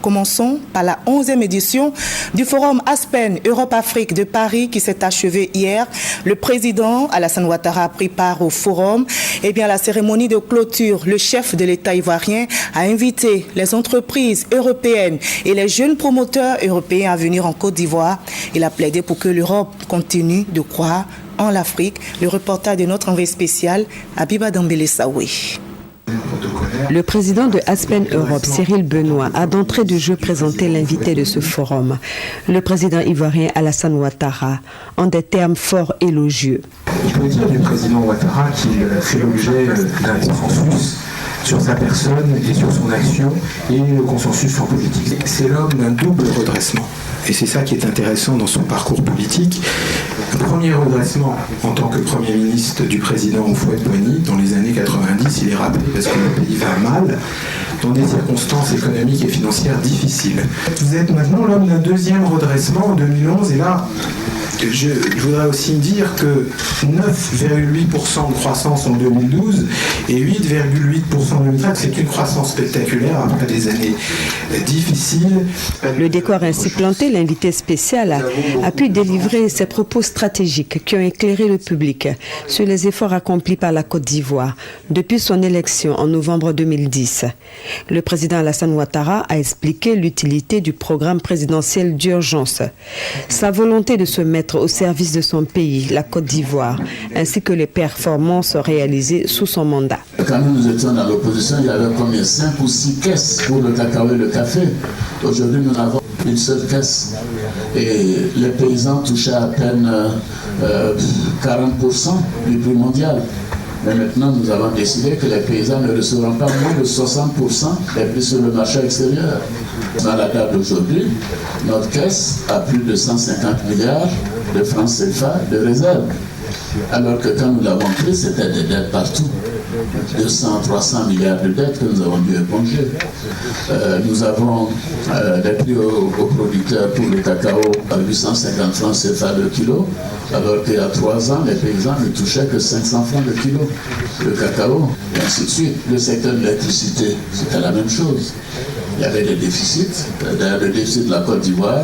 Commençons par la 11e édition du Forum Aspen Europe-Afrique de Paris qui s'est achevé hier. Le président Alassane Ouattara a pris part au forum. Et bien, à la cérémonie de clôture, le chef de l'État ivoirien a invité les entreprises européennes et les jeunes promoteurs européens à venir en Côte d'Ivoire. Il a plaidé pour que l'Europe continue de croire en l'Afrique. Le reportage de notre envoyé spécial, Abiba Dambélé-Saoué. Le président de Aspen Europe, Cyril Benoît, a d'entrée de jeu présenté l'invité de ce forum, le président ivoirien Alassane Ouattara, en des termes fort élogieux. Il faut dire du président Ouattara qu'il fait l'objet d'un consensus sur sa personne et sur son action et le consensus en politique. C'est l'homme d'un double redressement. Et c'est ça qui est intéressant dans son parcours politique. Le premier redressement en tant que Premier ministre du président Houphouët-Boigny, dans les années 90, il est rappelé parce que le pays va mal, dans des circonstances économiques et financières difficiles. Vous êtes maintenant l'homme d'un deuxième redressement en 2011, et là, je voudrais aussi dire que 9,8% de croissance en 2012 et 8,8% en 2013, c'est une croissance spectaculaire après des années difficiles. Le décor ainsi planté, l'invité spécial a pu délivrer ses propos stratégiques qui ont éclairé le public sur les efforts accomplis par la Côte d'Ivoire depuis son élection en novembre 2010. Le président Alassane Ouattara a expliqué l'utilité du programme présidentiel d'urgence, sa volonté de se mettre au service de son pays, la Côte d'Ivoire, ainsi que les performances réalisées sous son mandat. Quand nous étions dans l'opposition, il y avait combien 5 ou 6 caisses pour le cacao et le café. Aujourd'hui, nous n'avons une seule caisse. Et les paysans touchaient à peine 40% du prix mondial. Mais maintenant, nous avons décidé que les paysans ne recevront pas moins de 60% des prix sur le marché extérieur. À la date d'aujourd'hui, notre caisse a plus de 150 milliards de francs CFA de réserve. Alors que quand nous l'avons pris, c'était des dettes partout. 200, 300 milliards de dettes que nous avons dû éponger. Nous avons des prix aux producteurs pour le cacao à 850 francs CFA le kilo, alors qu'il y a 3 ans, les paysans ne touchaient que 500 francs le kilo, le cacao, et ainsi de suite. Le secteur de l'électricité, c'était la même chose. Il y avait des déficits. D'ailleurs, le déficit de la Côte d'Ivoire,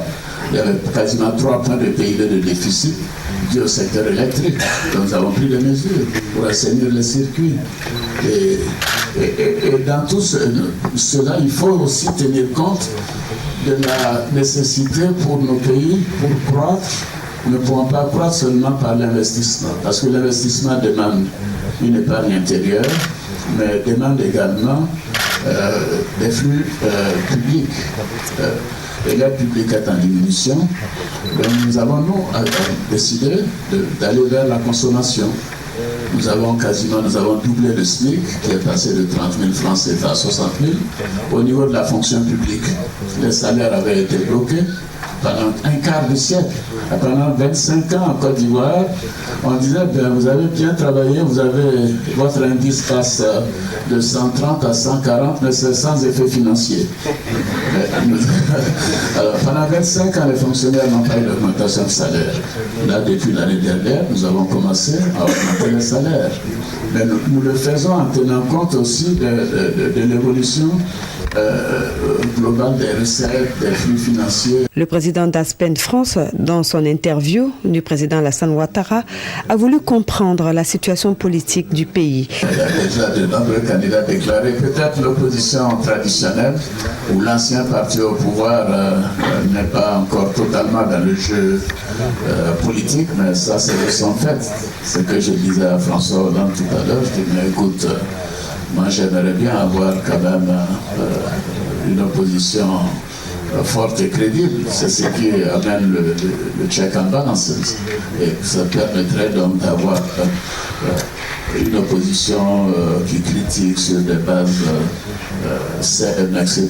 il y avait quasiment 3 points de PIB de déficit dû au secteur électrique. Donc nous avons pris des mesures pour assainir les circuits. Et dans tout cela, il faut aussi tenir compte de la nécessité pour nos pays, pour croître. Nous ne pouvons pas croître seulement par l'investissement, parce que l'investissement demande une épargne intérieure, mais demande également des flux publics. Et l'aide publique est en diminution. Donc nous avons décidé d'aller vers la consommation. Nous avons doublé le SMIC qui est passé de 30 000 francs CFA à 60 000. Au niveau de la fonction publique, les salaires avaient été bloqués pendant un quart de siècle. Pendant 25 ans en Côte d'Ivoire, on disait, vous avez bien travaillé, votre indice passe de 130 à 140, mais c'est sans effet financier. Alors, pendant 25 ans, les fonctionnaires n'ont pas eu d'augmentation de salaire. Là, depuis l'année dernière, nous avons commencé à augmenter les salaires. Mais nous le faisons en tenant compte aussi de l'évolution globale des recettes, des flux financiers. Le président d'Aspen France, dans son interview du président Alassane Ouattara, a voulu comprendre la situation politique du pays. Il y a déjà de nombreux candidats déclarés. Peut-être l'opposition traditionnelle ou l'ancien parti au pouvoir n'est pas encore totalement dans le jeu politique, mais ça c'est de son fait. Ce que je disais à François Hollande tout à l'heure, je dis mais écoute, moi j'aimerais bien avoir quand même une opposition forte et crédible. C'est ce qui amène le check and balance. Et ça permettrait donc d'avoir une opposition qui critique sur des bases saines, etc.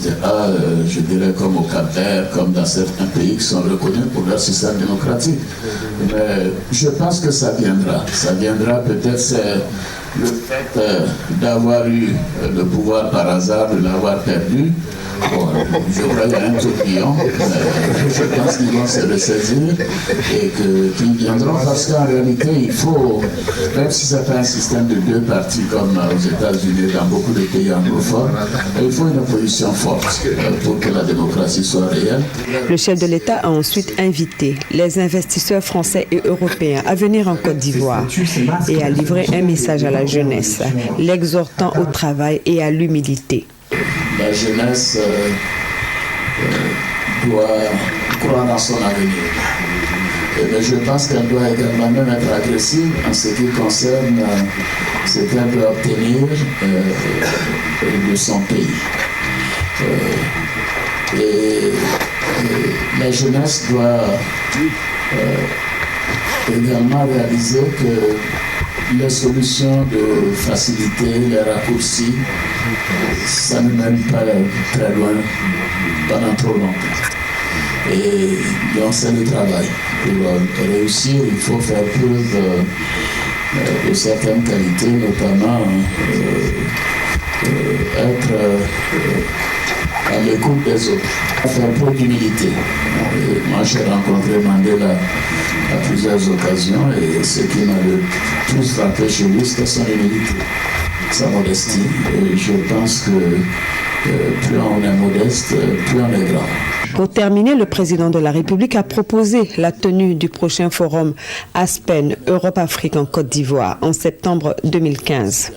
Je dirais comme au Cap-Vert, comme dans certains pays qui sont reconnus pour leur système démocratique. Mais je pense que ça viendra. Ça viendra peut-être, c'est le fait d'avoir eu le pouvoir par hasard, de l'avoir perdu, Bon, je crois qu'il y a un tourbillon, je pense qu'ils vont se ressaisir et qu'ils viendront parce qu'en réalité, il faut, même si ce n'est pas un système de deux partis comme aux États-Unis, dans beaucoup de pays anglophones, il faut une opposition forte pour que la démocratie soit réelle. Le chef de l'État a ensuite invité les investisseurs français et européens à venir en Côte d'Ivoire et à livrer un message à la jeunesse, l'exhortant au travail et à l'humilité. La jeunesse doit croire dans son avenir. Mais je pense qu'elle doit également même être agressive en ce qui concerne ce qu'elle doit obtenir de son pays. Et la jeunesse doit également réaliser que les solutions de facilité, les raccourcis, ça ne mène pas très loin pendant trop longtemps. Et donc c'est le travail. Pour réussir, il faut faire preuve de certaines qualités, notamment être à l'écoute des autres, faire preuve d'humilité. Moi, j'ai rencontré Mandela à plusieurs occasions et ce qui m'a le plus frappé chez lui, c'était son humilité, sa modestie. Et je pense que plus on est modeste, plus on est grand. Pour terminer, le président de la République a proposé la tenue du prochain forum Aspen Europe-Afrique en Côte d'Ivoire en septembre 2015.